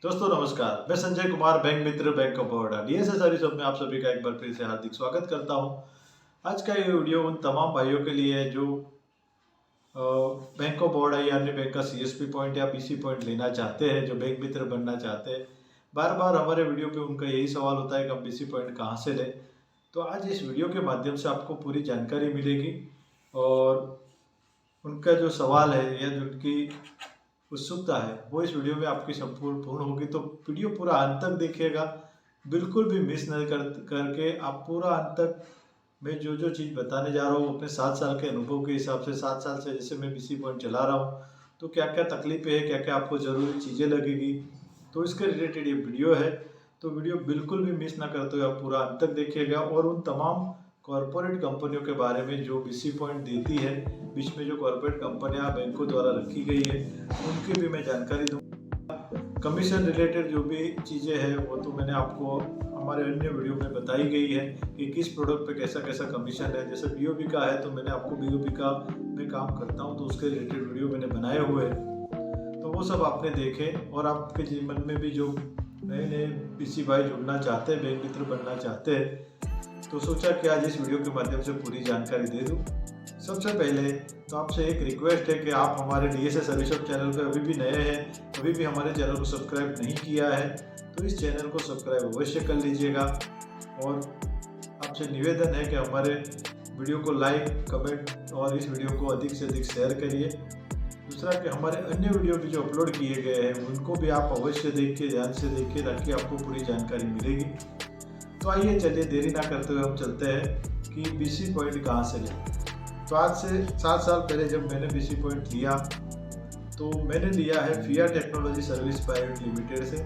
दोस्तों नमस्कार, मैं Sanjay Kumar, bank Mitra, bank of Baroda DSA service में आप सभी का एक बार फिर से हार्दिक स्वागत करता हूं। आज का ये वीडियो उन तमाम भाइयों के लिए है जो बैंक ऑफ बड़ौदा या अन्य बैंक का सीएसपी पॉइंट या पीसी पॉइंट लेना चाहते हैं, जो बैंक मित्र बनना चाहते हैं। बार बार हमारे वीडियो पे उनका यही सवाल होता है कि हम पीसी पॉइंट कहाँ से लें। तो आज इस वीडियो के माध्यम से आपको पूरी जानकारी मिलेगी और उनका जो सवाल है या जो उनकी उत्सुकता है वो इस वीडियो में आपकी संपूर्ण पूर्ण होगी। तो वीडियो पूरा अंत तक देखिएगा, बिल्कुल भी मिस नहीं करके आप पूरा अंत तक मैं जो जो चीज़ बताने जा रहा हूँ अपने 7 साल के अनुभव के हिसाब से, 7 साल से जैसे मैं बीसी पॉइंट चला रहा हूँ, तो क्या क्या तकलीफें है, क्या क्या आपको ज़रूरी चीज़ें लगेगी, तो इसके रिलेटेड ये वीडियो है। तो वीडियो बिल्कुल भी मिस ना करते हुए आप पूरा अंत तक देखिएगा और उन तमाम कॉरपोरेट कंपनियों के बारे में जो बीसी पॉइंट देती है, बीच में जो कॉरपोरेट कंपनियां बैंकों द्वारा रखी गई है, उनकी भी मैं जानकारी दूंगा। कमीशन रिलेटेड जो भी चीज़ें हैं वो तो मैंने आपको हमारे अन्य वीडियो में बताई गई है कि किस प्रोडक्ट पे कैसा कैसा कमीशन है। जैसे बीओबी का है तो मैंने आपको बीओबी का मैं काम करता हूँ तो उसके रिलेटेड वीडियो मैंने बनाए हुए हैं, तो वो सब आपने देखे। और आपके जीवन में भी जो नए नए पीसी भाई जुड़ना चाहते हैं, बैंक मित्र बनना चाहते हैं, तो सोचा कि आज इस वीडियो के माध्यम से पूरी जानकारी दे दूं। सबसे पहले तो आपसे एक रिक्वेस्ट है कि आप हमारे डीएसए सर्विस ऑफ चैनल पर अभी भी नए हैं, अभी भी हमारे चैनल को सब्सक्राइब नहीं किया है, तो इस चैनल को सब्सक्राइब अवश्य कर लीजिएगा। और आपसे निवेदन है कि हमारे वीडियो को लाइक, कमेंट और इस वीडियो को अधिक से अधिक शेयर करिए। दूसरा कि हमारे अन्य वीडियो भी जो अपलोड किए गए हैं उनको भी आप अवश्य देखिए, ध्यान से देखिए, ताकि आपको पूरी जानकारी मिलेगी। तो आइए चलिए देरी ना करते हुए हम चलते हैं कि बीसी पॉइंट कहाँ से लें। तो आज से 7 साल पहले जब मैंने बीसी पॉइंट लिया तो मैंने लिया है फिया टेक्नोलॉजी सर्विस प्राइवेट लिमिटेड से।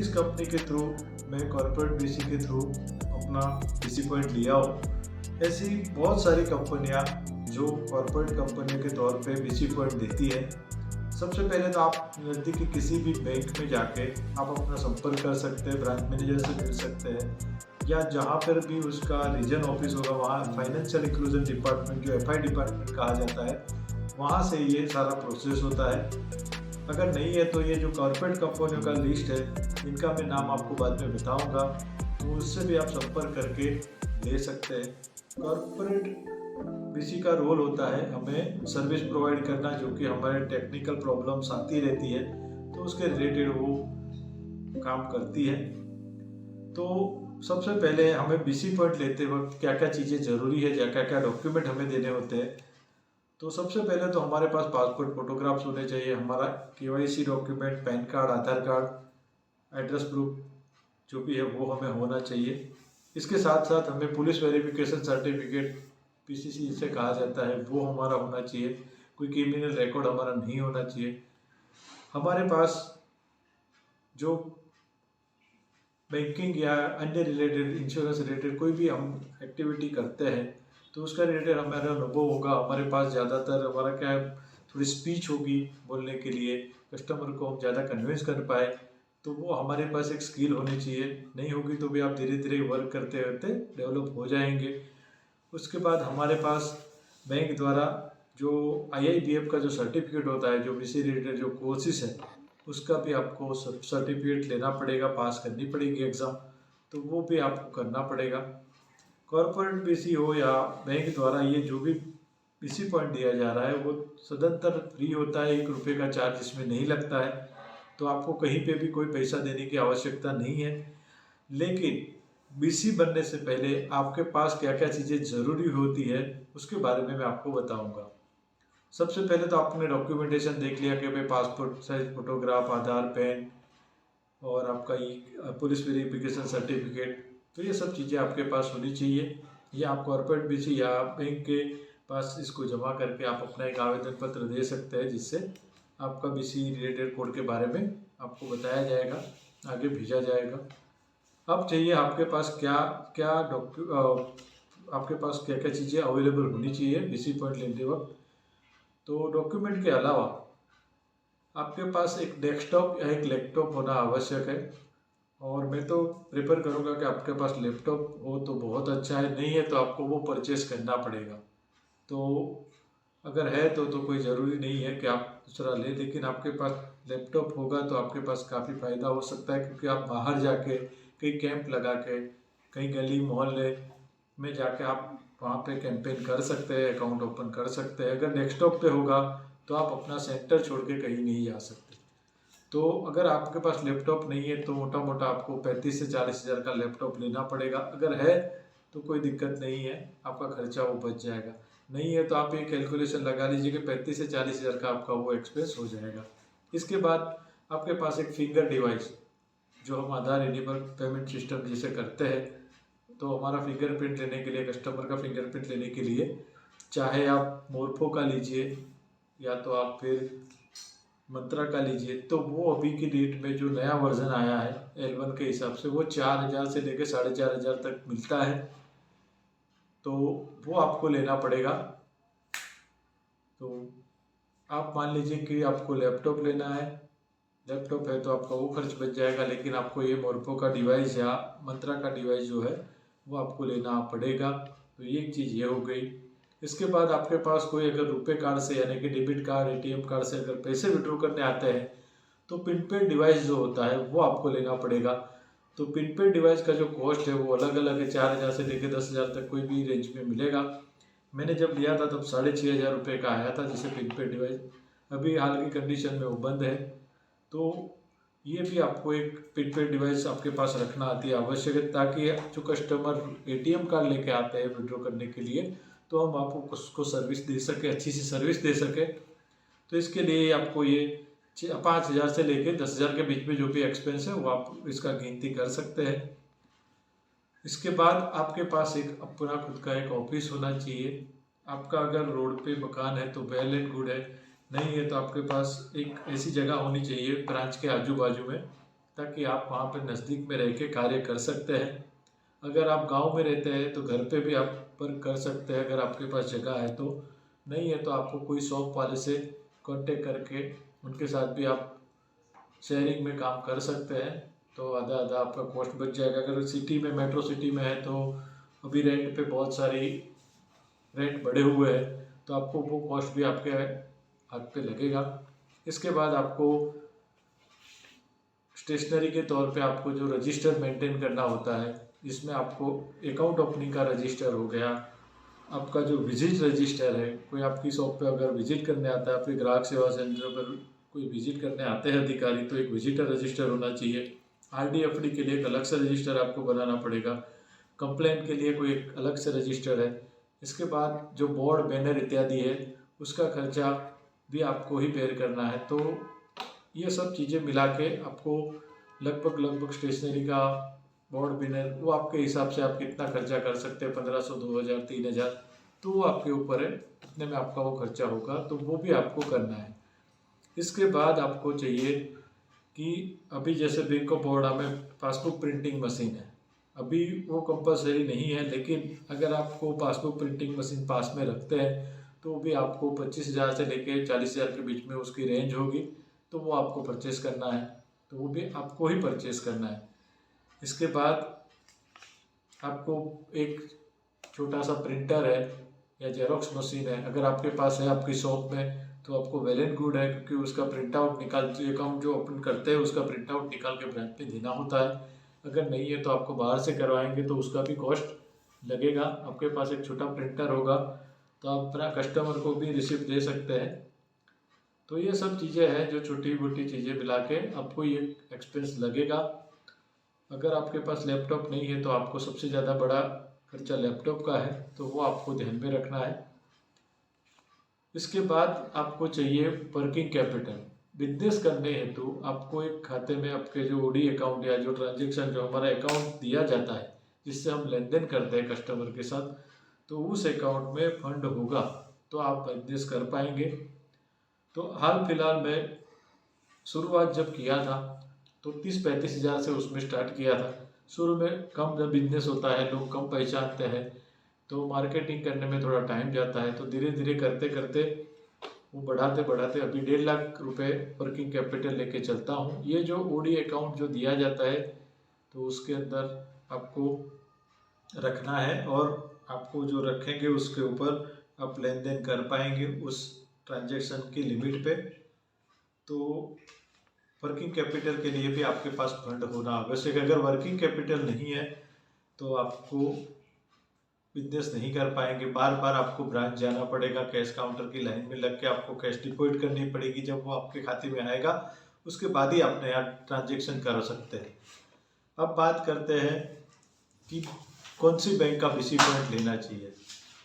इस कंपनी के थ्रू मैं कॉर्पोरेट बीसी के थ्रू अपना बीसी पॉइंट लिया हूँ। ऐसी बहुत सारी कंपनियाँ जो कॉर्पोरेट कंपनियों के तौर पे बीसी पॉइंट देती है। सबसे पहले तो आप नज़दीकी किसी भी बैंक में जाके आप अपना संपर्क कर सकते हैं, ब्रांच मैनेजर से मिल सकते हैं, या जहाँ पर भी उसका रीजन ऑफिस होगा वहाँ फाइनेंशियल इंक्लूजन डिपार्टमेंट, जो एफआई डिपार्टमेंट कहा जाता है, वहाँ से ये सारा प्रोसेस होता है। अगर नहीं है तो ये जो कॉर्पोरेट कंपनियों का लिस्ट है, इनका मैं नाम आपको बाद में बताऊँगा, तो उससे भी आप संपर्क करके ले सकते हैं। कॉर्पोरेट बीसी का रोल होता है हमें सर्विस प्रोवाइड करना, जो कि हमारे टेक्निकल प्रॉब्लम्स आती रहती है तो उसके रिलेटेड वो काम करती है। तो सबसे पहले हमें बीसी पॉइंट लेते वक्त क्या क्या चीज़ें ज़रूरी है, क्या क्या डॉक्यूमेंट हमें देने होते हैं। तो सबसे पहले तो हमारे पास पासपोर्ट फोटोग्राफ्स होने चाहिए, हमारा केवाईसी डॉक्यूमेंट, पैन कार्ड, आधार कार्ड, एड्रेस प्रूफ जो भी है वो हमें होना चाहिए। इसके साथ साथ हमें पुलिस वेरिफिकेशन सर्टिफिकेट, पीसीसी जिसे कहा जाता है, वो हमारा होना चाहिए। कोई क्रिमिनल रिकॉर्ड हमारा नहीं होना चाहिए। हमारे पास जो बैंकिंग या अन्य रिलेटेड, इंश्योरेंस रिलेटेड कोई भी हम एक्टिविटी करते हैं तो उसका रिलेटेड हमारा अनुभव होगा। हमारे पास ज़्यादातर हमारा क्या है, थोड़ी स्पीच होगी बोलने के लिए, कस्टमर को हम ज़्यादा कन्विंस कर पाए, तो वो हमारे पास एक स्किल होनी चाहिए। नहीं होगी तो भी आप धीरे धीरे वर्क करते करते डेवलप हो जाएंगे। उसके बाद हमारे पास बैंक द्वारा जो IIBF का जो सर्टिफिकेट होता है, जो बीसी रिलेटेड जो कोर्सेज है, उसका भी आपको सर्टिफिकेट लेना पड़ेगा, पास करनी पड़ेगी एग्ज़ाम, तो वो भी आपको करना पड़ेगा। कॉर्पोरेट बीसी हो या बैंक द्वारा ये जो भी बीसी पॉइंट दिया जा रहा है वो सदंतर फ्री होता है, 1 रुपये का चार्ज इसमें नहीं लगता है, तो आपको कहीं पे भी कोई पैसा देने की आवश्यकता नहीं है। लेकिन बीसी बनने से पहले आपके पास क्या क्या चीज़ें ज़रूरी होती है उसके बारे में मैं आपको बताऊंगा। सबसे पहले तो आपने डॉक्यूमेंटेशन देख लिया कि भाई पासपोर्ट साइज फोटोग्राफ, आधार, पैन और आपका पुलिस वेरिफिकेशन सर्टिफिकेट, तो ये सब चीज़ें आपके पास होनी चाहिए। ये आप कॉर्पोरेट बीसी या बैंक के पास इसको जमा करके आप अपना एक आवेदन पत्र दे सकते हैं, जिससे आपका बीसी रिलेटेड कोड के बारे में आपको बताया जाएगा, आगे भेजा जाएगा। अब चाहिए आपके पास क्या क्या आपके पास क्या क्या चीज़ें अवेलेबल होनी चाहिए बीसी पॉइंट लेते वक्त। तो डॉक्यूमेंट के अलावा आपके पास एक डेस्कटॉप या एक लैपटॉप होना आवश्यक है, और मैं तो प्रेफर करूँगा कि आपके पास लैपटॉप हो तो बहुत अच्छा है, नहीं है तो आपको वो परचेस करना पड़ेगा। तो अगर है तो कोई ज़रूरी नहीं है कि आप दूसरा ले, लेकिन आपके पास लैपटॉप होगा तो आपके पास काफ़ी फ़ायदा हो सकता है, क्योंकि आप बाहर जाके कहीं कैंप लगा के कहीं गली मोहल्ले में जाके आप वहाँ पे कैंपेन कर सकते हैं, अकाउंट ओपन कर सकते हैं। अगर डेस्कटॉप पे होगा तो आप अपना सेंटर छोड़ के कहीं नहीं जा सकते। तो अगर आपके पास लैपटॉप नहीं है तो मोटा मोटा आपको 35 से 40 हज़ार का लैपटॉप लेना पड़ेगा। अगर है तो कोई दिक्कत नहीं है, आपका खर्चा वो बच जाएगा। नहीं है तो आप ये कैलकुलेशन लगा लीजिए कि 35 से 40 हज़ार का आपका वो एक्सपेंस हो जाएगा। इसके बाद आपके पास एक फिंगर डिवाइस, जो हम आधार इनेबल पेमेंट सिस्टम जिसे करते हैं, तो हमारा फिंगरप्रिंट लेने के लिए, कस्टमर का फिंगरप्रिंट लेने के लिए, चाहे आप मोरफो का लीजिए या तो आप फिर मंत्रा का लीजिए, तो वो अभी की डेट में जो नया वर्जन आया है L1 के हिसाब से वो 4000 से लेकर 4500 तक मिलता है, तो वो आपको लेना पड़ेगा। तो आप मान लीजिए कि आपको लैपटॉप लेना है, लैपटॉप है तो आपका वो खर्च बच जाएगा, लेकिन आपको ये मोरफो का डिवाइस या मंत्रा का डिवाइस जो है वो आपको लेना पड़ेगा। तो ये एक चीज़ ये हो गई। इसके बाद आपके पास कोई अगर रुपए कार्ड से यानी कि डेबिट कार्ड, एटीएम कार्ड से अगर पैसे विड्रॉ करने आते हैं तो पिन पेड डिवाइस जो होता है वो आपको लेना पड़ेगा। तो पिन पेड डिवाइस का जो कॉस्ट है वो अलग अलग है, 4000 से लेकर 10,000 तक कोई भी रेंज में मिलेगा। मैंने जब लिया था तब 6500 रुपये का आया था जैसे पिन पेड डिवाइस। अभी हाल की कंडीशन में वो बंद है। तो ये भी आपको एक पिन पेड डिवाइस आपके पास रखना आती है आवश्यक है, ताकि जो कस्टमर एटीएम कार्ड लेके आते हैं विड्रॉ करने के लिए तो हम आपको उसको सर्विस दे सके, अच्छी सी सर्विस दे सके। तो इसके लिए आपको ये 5000 से लेकर 10,000 के बीच में जो भी एक्सपेंस है वो आप इसका गिनती कर सकते हैं। इसके बाद आपके पास एक अपना खुद का एक ऑफिस होना चाहिए। आपका अगर रोड पे मकान है तो वेल एंड गुड है, नहीं है तो आपके पास एक ऐसी जगह होनी चाहिए ब्रांच के आजू बाजू में, ताकि आप वहाँ पर नज़दीक में रह के कार्य कर सकते हैं। अगर आप गांव में रहते हैं तो घर पे भी आप पर कर सकते हैं अगर आपके पास जगह है तो। नहीं है तो आपको कोई शॉप वाले से कांटेक्ट करके उनके साथ भी आप शेयरिंग में काम कर सकते हैं, तो आधा आधा आपका कॉस्ट बच जाएगा। अगर सिटी में, मेट्रो सिटी में है तो अभी रेंट पे बहुत सारी रेंट बढ़े हुए हैं, तो आपको वो कॉस्ट भी आपके हाथ पे लगेगा। इसके बाद आपको स्टेशनरी के तौर पे आपको जो रजिस्टर मेंटेन करना होता है, जिसमें आपको अकाउंट ओपनिंग का रजिस्टर हो गया, आपका जो विजिट रजिस्टर है, कोई आपकी शॉप पे अगर विजिट करने आता है, आपके ग्राहक सेवा सेंटर पर कोई विजिट करने आते हैं अधिकारी, तो एक विजिटर रजिस्टर होना चाहिए। आरडी एफडी के लिए एक अलग से रजिस्टर आपको बनाना पड़ेगा। कंप्लेंट के लिए कोई एक अलग से रजिस्टर है। इसके बाद जो बोर्ड बैनर इत्यादि है उसका खर्चा भी आपको ही बेयर करना है। तो ये सब चीज़ें मिला के आपको लगभग स्टेशनरी का बोर्ड बैनर वो आपके हिसाब से आप कितना खर्चा कर सकते हैं, 1500, 2000, 3000, तो वो आपके ऊपर है कितने में आपका वो खर्चा होगा, तो वो भी आपको करना है। इसके बाद आपको चाहिए कि अभी जैसे बैंक ऑफ बड़ौदा में पासबुक प्रिंटिंग मशीन है, अभी वो कंपलसरी नहीं है, लेकिन अगर आपको पासबुक प्रिंटिंग मशीन पास में रखते हैं तो भी आपको 25,000 से लेकर 40,000 के बीच में उसकी रेंज होगी, तो वो आपको परचेस करना है, तो वो भी आपको ही परचेस करना है। इसके बाद आपको एक छोटा सा प्रिंटर है या जेरोक्स मशीन है, अगर आपके पास है आपकी शॉप में तो आपको वेल एंड गुड है, क्योंकि उसका प्रिंट आउट निकाल, अकाउंट जो ओपन करते हैं उसका प्रिंट आउट निकाल के ब्रांच पे देना होता है। अगर नहीं है तो आपको बाहर से करवाएंगे तो उसका भी कॉस्ट लगेगा। आपके पास एक छोटा प्रिंटर होगा तो आप अपना कस्टमर को भी रिसिप्ट दे सकते हैं। तो ये सब चीज़ें हैं जो छोटी मोटी चीज़ें मिला के आपको ये एक्सपेंस लगेगा। अगर आपके पास लैपटॉप नहीं है तो आपको सबसे ज़्यादा बड़ा खर्चा लैपटॉप का है, तो वो आपको ध्यान में रखना है। इसके बाद आपको चाहिए वर्किंग कैपिटल। बिजनेस करने हेतु आपको एक खाते में आपके जो ओडी अकाउंट या जो ट्रांजेक्शन जो हमारा अकाउंट दिया जाता है जिससे हम लेन देन करते हैं कस्टमर के साथ, तो उस अकाउंट में फंड होगा तो आप बिजनेस कर पाएंगे। तो हाल फिलहाल में शुरुआत जब किया था तो 30-35 हज़ार से उसमें स्टार्ट किया था। शुरू में कम जब बिजनेस होता है, लोग कम पहचानते हैं, तो मार्केटिंग करने में थोड़ा टाइम जाता है, तो धीरे धीरे करते करते वो बढ़ाते बढ़ाते अभी 1.5 लाख रुपए वर्किंग कैपिटल लेके चलता हूँ। ये जो ओडी अकाउंट जो दिया जाता है तो उसके अंदर आपको रखना है, और आपको जो रखेंगे उसके ऊपर आप लेन देन कर पाएंगे उस ट्रांजेक्शन की लिमिट पे। तो वर्किंग कैपिटल के लिए भी आपके पास फंड होना आवश्यक है। अगर वर्किंग कैपिटल नहीं है तो आपको बिजनेस नहीं कर पाएंगे। बार बार आपको ब्रांच जाना पड़ेगा, कैश काउंटर की लाइन में लग के आपको कैश डिपॉजिट करनी पड़ेगी। जब वो आपके खाते में आएगा उसके बाद ही आप नया ट्रांजेक्शन कर सकते हैं। अब बात करते हैं कि कौन सी बैंक का बीसी पॉइंट लेना चाहिए।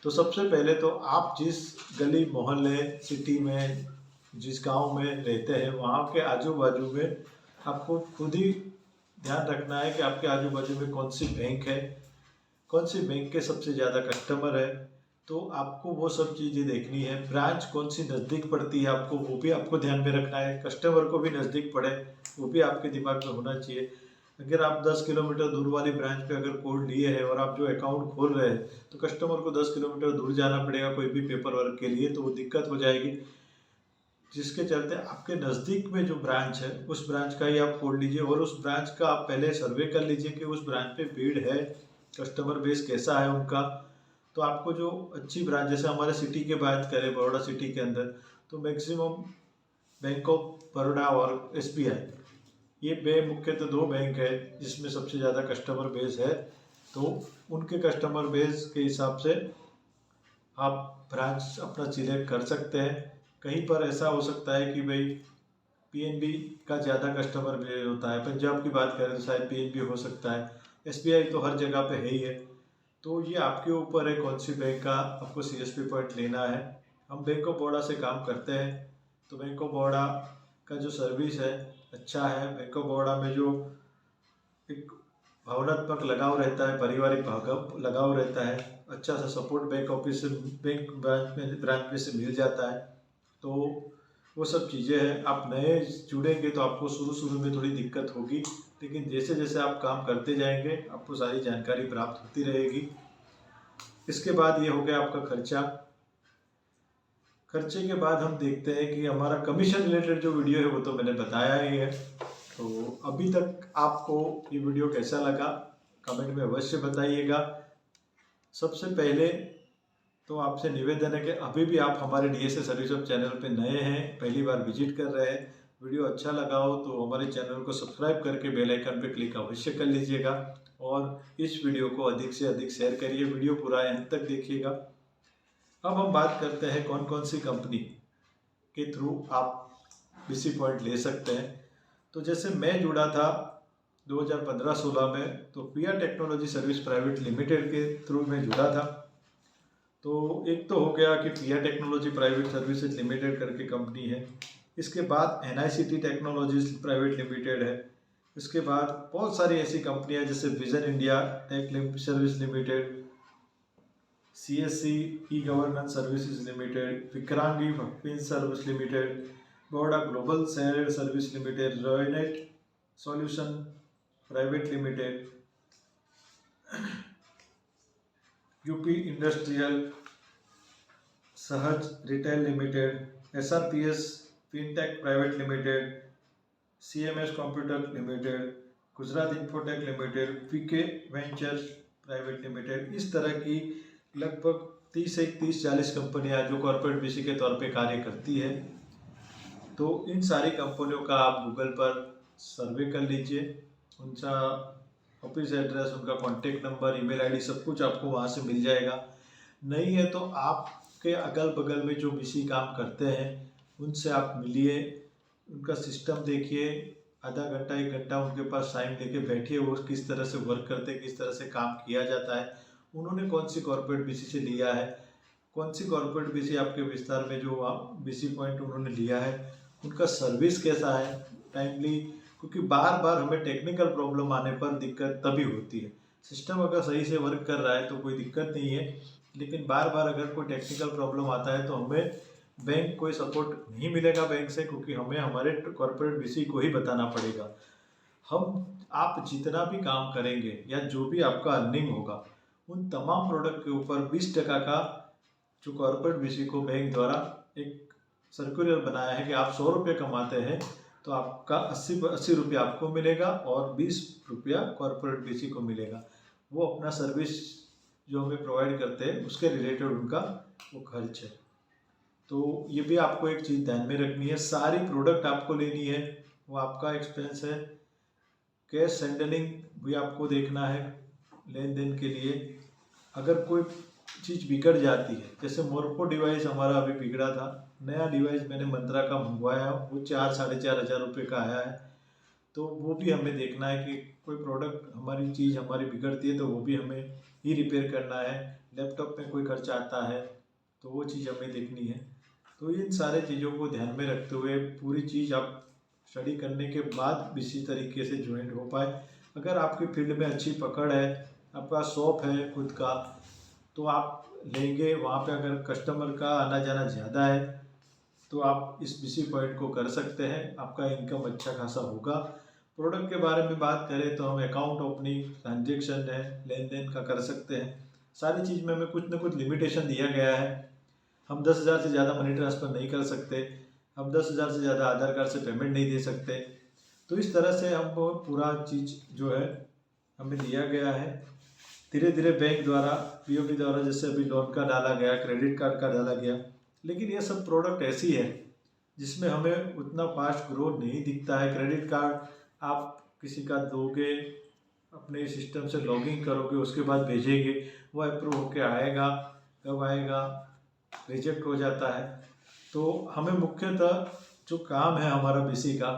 तो सबसे पहले तो आप जिस गली मोहल्ले सिटी में जिस गांव में रहते हैं वहाँ के आजू बाजू में आपको खुद ही ध्यान रखना है कि आपके आजू बाजू में कौन सी बैंक है, कौन सी बैंक के सबसे ज़्यादा कस्टमर है। तो आपको वो सब चीज़ें देखनी है। ब्रांच कौन सी नज़दीक पड़ती है आपको वो भी आपको ध्यान में रखना है। कस्टमर को भी नज़दीक पड़े वो भी आपके दिमाग में होना चाहिए। अगर आप 10 किलोमीटर दूर वाली ब्रांच पे अगर कोड लिए हैं और आप जो अकाउंट खोल रहे हैं तो कस्टमर को 10 किलोमीटर दूर जाना पड़ेगा कोई भी पेपर वर्क के लिए, तो वो दिक्कत हो जाएगी। जिसके चलते आपके नज़दीक में जो ब्रांच है उस ब्रांच का ही आप खोल लीजिए और उस ब्रांच का आप पहले सर्वे कर लीजिए कि उस ब्रांच पे भीड़ है, कस्टमर बेस कैसा है उनका। तो आपको जो अच्छी ब्रांच, जैसे हमारे सिटी की बात करें बड़ौदा सिटी के अंदर, तो मैक्सिमम बैंक ऑफ बड़ौदा और SBI, ये मुख्यतः दो बैंक है जिसमें सबसे ज़्यादा कस्टमर बेस है। तो उनके कस्टमर बेस के हिसाब से आप ब्रांच अपना सिलेक्ट कर सकते हैं। कहीं पर ऐसा हो सकता है कि भाई PNB का ज़्यादा कस्टमर बेस होता है, पंजाब की बात करें तो शायद PNB हो सकता है, SBI तो हर जगह पे है ही है। तो ये आपके ऊपर है कौन सी बैंक का आपको CSP पॉइंट लेना है। हम बैंक ऑफ बड़ौदा से काम करते हैं तो बैंक ऑफ बड़ौदा का जो सर्विस है अच्छा है। बैंक ऑफ बड़ौदा में जो एक भावनात्मक लगाव रहता है, पारिवारिक लगाव रहता है, अच्छा सा सपोर्ट बैंक ऑफिस से, बैंक ब्रांच में से मिल जाता है। तो वो सब चीज़ें हैं। आप नए जुड़ेंगे तो आपको शुरू में थोड़ी दिक्कत होगी, लेकिन जैसे जैसे आप काम करते जाएंगे आपको सारी जानकारी प्राप्त होती रहेगी। इसके बाद ये हो गया आपका खर्चा। खर्चे के बाद हम देखते हैं कि हमारा कमीशन रिलेटेड जो वीडियो है वो तो मैंने बताया ही है। तो अभी तक आपको ये वीडियो कैसा लगा कमेंट में अवश्य बताइएगा। सबसे पहले तो आपसे निवेदन है कि अभी भी आप हमारे DSA सर्विस हब चैनल पे नए हैं, पहली बार विजिट कर रहे हैं, वीडियो अच्छा लगा हो तो हमारे चैनल को सब्सक्राइब करके बेल आइकन पे क्लिक अवश्य कर लीजिएगा और इस वीडियो को अधिक से अधिक शेयर करिए। वीडियो पूरा अंत तक देखिएगा। अब हम बात करते हैं कौन कौन सी कंपनी के थ्रू आप BC पॉइंट ले सकते हैं। तो जैसे मैं जुड़ा था 2015-16 में तो पिया टेक्नोलॉजी सर्विस प्राइवेट लिमिटेड के थ्रू में जुड़ा था। तो एक तो हो गया कि पिया टेक्नोलॉजी प्राइवेट सर्विसेज लिमिटेड करके कंपनी है। इसके बाद NICT टेक्नोलॉजीज प्राइवेट लिमिटेड है। इसके बाद बहुत सारी ऐसी कंपनियां जैसे vision India tech service limited, CSC e governance services limited, Vikrangi fin service limited, Baroda global share service limited, Roinet solution private limited, UP industrial Sahaj retail limited, SRPS fintech private limited, CMS computer limited, Gujarat infotech limited, PK ventures private limited. इस तरह की लगभग 30-40 कंपनियां जो corporate BC के तौर पे कार्य करती है। तो इन सारी कंपनियों का आप गूगल पर सर्वे कर लीजिए, उनका ऑफिस एड्रेस, उनका कॉन्टेक्ट नंबर, ईमेल आईडी सब कुछ आपको वहाँ से मिल जाएगा। नहीं है तो आपके अगल बगल में जो BC काम करते हैं उनसे आप मिलिए, उनका सिस्टम देखिए, आधा घंटा 1 घंटा उनके पास टाइम लेके बैठिए, वो किस तरह से वर्क करते हैं, किस तरह से काम किया जाता है, उन्होंने कौन सी कॉर्पोरेट BC से लिया है, कौन सी कॉर्पोरेट BC आपके विस्तार में जो BC पॉइंट उन्होंने लिया है, उनका सर्विस कैसा है टाइमली। क्योंकि बार बार हमें टेक्निकल प्रॉब्लम आने पर दिक्कत तभी होती है। सिस्टम अगर सही से वर्क कर रहा है तो कोई दिक्कत नहीं है, लेकिन बार बार अगर कोई टेक्निकल प्रॉब्लम आता है तो हमें बैंक कोई सपोर्ट नहीं मिलेगा बैंक से, क्योंकि हमें हमारे कॉर्पोरेट BC को ही बताना पड़ेगा। आप जितना भी काम करेंगे या जो भी आपका अर्निंग होगा उन तमाम प्रोडक्ट के ऊपर 20% का जो कॉर्पोरेट BC को बैंक द्वारा एक सर्कुलर बनाया है कि आप 100 रुपये कमाते हैं तो आपका 80 रुपया आपको मिलेगा और 20 रुपया कॉर्पोरेट BC को मिलेगा। वो अपना सर्विस जो हमें प्रोवाइड करते हैं उसके रिलेटेड उनका वो खर्च है। तो ये भी आपको एक चीज़ ध्यान में रखनी है, सारी प्रोडक्ट आपको लेनी है, वो आपका एक्सपेंस है। कैश सेंडलिंग भी आपको देखना है लेन देन के लिए। अगर कोई चीज़ बिगड़ जाती है, जैसे मोरको डिवाइस हमारा अभी बिगड़ा था, नया डिवाइस मैंने मंत्रा का मंगवाया, वो 4-4.5 हज़ार रुपये का आया है। तो वो भी हमें देखना है कि कोई प्रोडक्ट हमारी चीज़ हमारी बिगड़ती है तो वो भी हमें ही रिपेयर करना है। लैपटॉप में कोई खर्चा आता है तो वो चीज़ हमें देखनी है। तो इन सारे चीज़ों को ध्यान में रखते हुए पूरी चीज़ आप स्टडी करने के बाद इसी तरीके से ज्वाइंट हो पाए। अगर आपकी फील्ड में अच्छी पकड़ है, आपका शॉप है खुद का, तो आप लेंगे। वहाँ पे अगर कस्टमर का आना जाना ज़्यादा है तो आप इस बीसी पॉइंट को कर सकते हैं, आपका इनकम अच्छा खासा होगा। प्रोडक्ट के बारे में बात करें तो हम अकाउंट ओपनिंग, ट्रांजेक्शन है, लेन देन का कर सकते हैं। सारी चीज़ में हमें कुछ ना कुछ लिमिटेशन दिया गया है। हम 10,000 से ज़्यादा मनी ट्रांसफ़र नहीं कर सकते, हम 10,000 से ज़्यादा आधार कार्ड से पेमेंट नहीं दे सकते। तो इस तरह से हम पूरा चीज़ जो है हमें दिया गया है। धीरे धीरे बैंक द्वारा, पीओपी द्वारा, जैसे अभी लोन का डाला गया, क्रेडिट कार्ड का डाला गया, लेकिन ये सब प्रोडक्ट ऐसी है जिसमें हमें उतना फास्ट ग्रोथ नहीं दिखता है। क्रेडिट कार्ड आप किसी का दोगे, अपने सिस्टम से लॉगिन करोगे, उसके बाद भेजेंगे, वो अप्रूव होके आएगा, कब आएगा, रिजेक्ट हो जाता है। तो हमें मुख्यतः जो काम है हमारा बीसी का,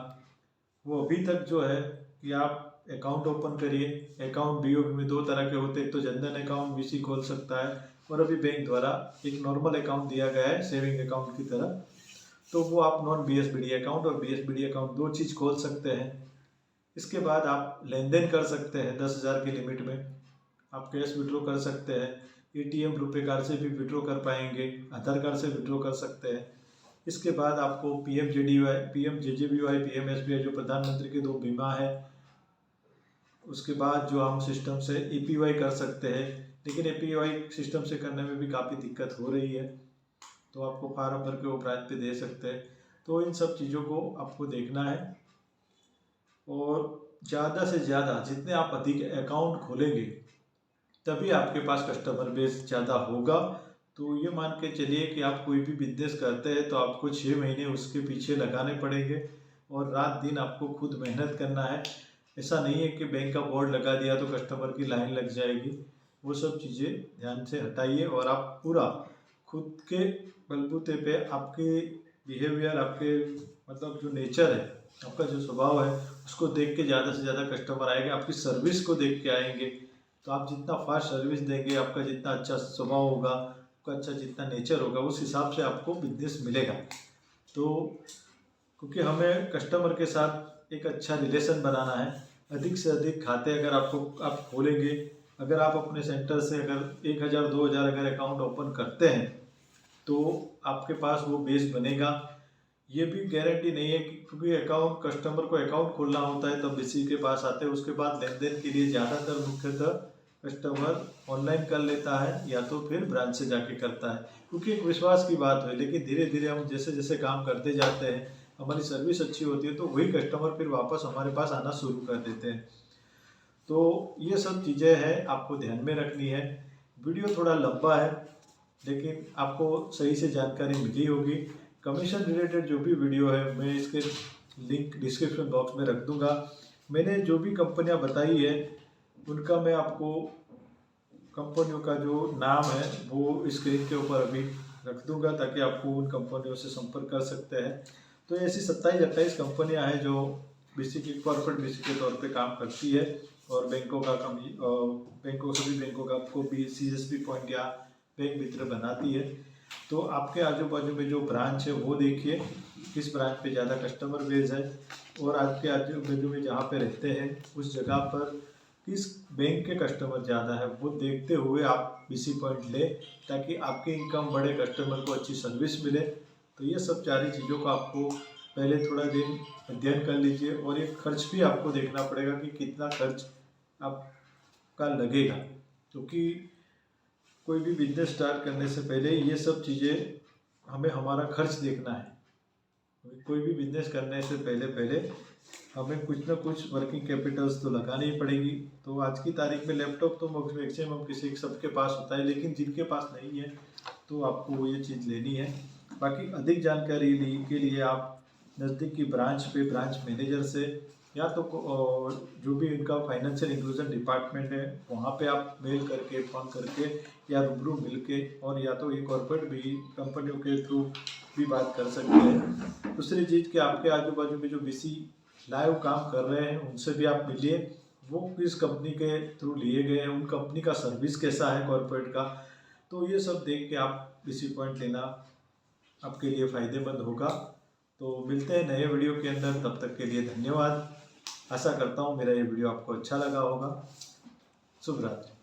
वो अभी तक जो है कि आप अकाउंट ओपन करिए। अकाउंट बीओबी में दो तरह के होते हैं, तो जनधन अकाउंट बीसी खोल सकता है, और अभी बैंक द्वारा एक नॉर्मल अकाउंट दिया गया है सेविंग अकाउंट की तरह, तो वो आप नॉन बीएसबीडी अकाउंट और बीएसबीडी अकाउंट दो चीज़ खोल सकते हैं। इसके बाद आप लेन देन कर सकते हैं 10,000 की लिमिट में। आप कैश विड्रॉ कर सकते हैं, एटीएम रुपए कार्ड से भी विड्रॉ कर पाएंगे, आधार कार्ड से विड्रॉ कर सकते हैं। इसके बाद आपको पीएमजेडीवाई, पीएमजेजेबीवाई, पीएमएसबीवाई जो प्रधानमंत्री के 2 बीमा है, उसके बाद जो हम सिस्टम से एपीवाई कर सकते हैं, लेकिन एपीवाई सिस्टम से करने में भी काफ़ी दिक्कत हो रही है, तो आपको फार्म भर के वो ब्रांच पे दे सकते हैं। तो इन सब चीज़ों को आपको देखना है, और ज़्यादा से ज़्यादा जितने आप अधिक अकाउंट खोलेंगे तभी आपके पास कस्टमर बेस ज़्यादा होगा। तो ये मान के चलिए कि आप कोई भी बिजनेस करते हैं तो आपको 6 महीने उसके पीछे लगाने पड़ेंगे, और रात दिन आपको खुद मेहनत करना है। ऐसा नहीं है कि बैंक का बोर्ड लगा दिया तो कस्टमर की लाइन लग जाएगी। वो सब चीज़ें ध्यान से हटाइए, और आप पूरा खुद के बलबूते पे आपके बिहेवियर, आपके मतलब जो नेचर है, आपका जो स्वभाव है, उसको देख के ज़्यादा से ज़्यादा कस्टमर आएंगे। आपकी सर्विस को देख के आएंगे। तो आप जितना फास्ट सर्विस देंगे, आपका जितना अच्छा स्वभाव होगा, आपका अच्छा जितना नेचर होगा, उस हिसाब से आपको बिजनेस मिलेगा। तो क्योंकि हमें कस्टमर के साथ एक अच्छा रिलेशन बनाना है, अधिक से अधिक खाते अगर आप खोलेंगे, अगर आप अपने सेंटर से अगर 1,000-2,000 अगर अकाउंट ओपन करते हैं तो आपके पास वो बेस बनेगा। ये भी गारंटी नहीं है क्योंकि अकाउंट, कस्टमर को अकाउंट खोलना होता है तब किसी के पास आते हैं। उसके बाद लेन देन के लिए ज़्यादातर मुख्यतः कस्टमर ऑनलाइन कर लेता है, या तो फिर ब्रांच से जाके करता है, क्योंकि एक विश्वास की बात है। लेकिन धीरे धीरे हम जैसे जैसे काम करते जाते हैं, हमारी सर्विस अच्छी होती है, तो वही कस्टमर फिर वापस हमारे पास आना शुरू कर देते हैं। तो ये सब चीज़ें हैं, आपको ध्यान में रखनी है। वीडियो थोड़ा लंबा है, लेकिन आपको सही से जानकारी मिली होगी। कमीशन रिलेटेड जो भी वीडियो है मैं इसके लिंक डिस्क्रिप्शन बॉक्स में रख दूंगा। मैंने जो भी कंपनियां बताई है उनका मैं आपको, कंपनियों का जो नाम है वो स्क्रीन के ऊपर अभी रख दूंगा, ताकि आपको उन कंपनियों से संपर्क कर सकते हैं। तो ऐसी 27-28 कंपनियां हैं जो बीसी की कॉर्पोरेट बीसी के तौर पे काम करती है, और बैंकों का सभी बैंकों का आपको सीएसपी पॉइंट या बैंक मित्र बनाती है। तो आपके आजू बाजू में जो ब्रांच है वो देखिए, किस ब्रांच पे ज़्यादा कस्टमर बेस है, और आपके आजू बाजू में जहाँ पे रहते हैं उस जगह पर किस बैंक के कस्टमर ज़्यादा है, वो देखते हुए आप बीसी पॉइंट लें, ताकि आपकी इनकम बढ़े, कस्टमर को अच्छी सर्विस मिले। तो ये सब सारी चीज़ों को आपको पहले थोड़ा दिन अध्ययन कर लीजिए, और एक खर्च भी आपको देखना पड़ेगा कि कितना खर्च आपका लगेगा, क्योंकि कोई भी बिजनेस स्टार्ट करने से पहले ये सब चीज़ें हमें हमारा खर्च देखना है। कोई भी बिजनेस करने से पहले हमें कुछ ना कुछ वर्किंग कैपिटल्स तो लगानी ही पड़ेगी। तो आज की तारीख में लैपटॉप तो मैक्सिमम किसी सबके पास होता है, लेकिन जिनके पास नहीं है तो आपको वो ये चीज़ लेनी है। बाकी अधिक जानकारी के लिए आप नज़दीकी ब्रांच पे ब्रांच मैनेजर से या तो जो भी इनका फाइनेंशियल इंक्लूजन डिपार्टमेंट है वहाँ पे आप मेल करके फ़ोन करके या रूबरू मिल के, और या तो ये कॉर्पोरेट भी कंपनियों के थ्रू भी बात कर सकते हैं। दूसरी चीज़ कि आपके आजू बाजू में जो बीसी लाइव काम कर रहे हैं उनसे भी आप मिलिए, वो किस कंपनी के थ्रू लिए गए हैं, उन कंपनी का सर्विस कैसा है कॉर्पोरेट का। तो ये सब देख के आप बीसी पॉइंट लेना आपके लिए फ़ायदेमंद होगा। तो मिलते हैं नए वीडियो के अंदर, तब तक के लिए धन्यवाद। आशा करता हूँ मेरा ये वीडियो आपको अच्छा लगा होगा। शुभ रात्रि।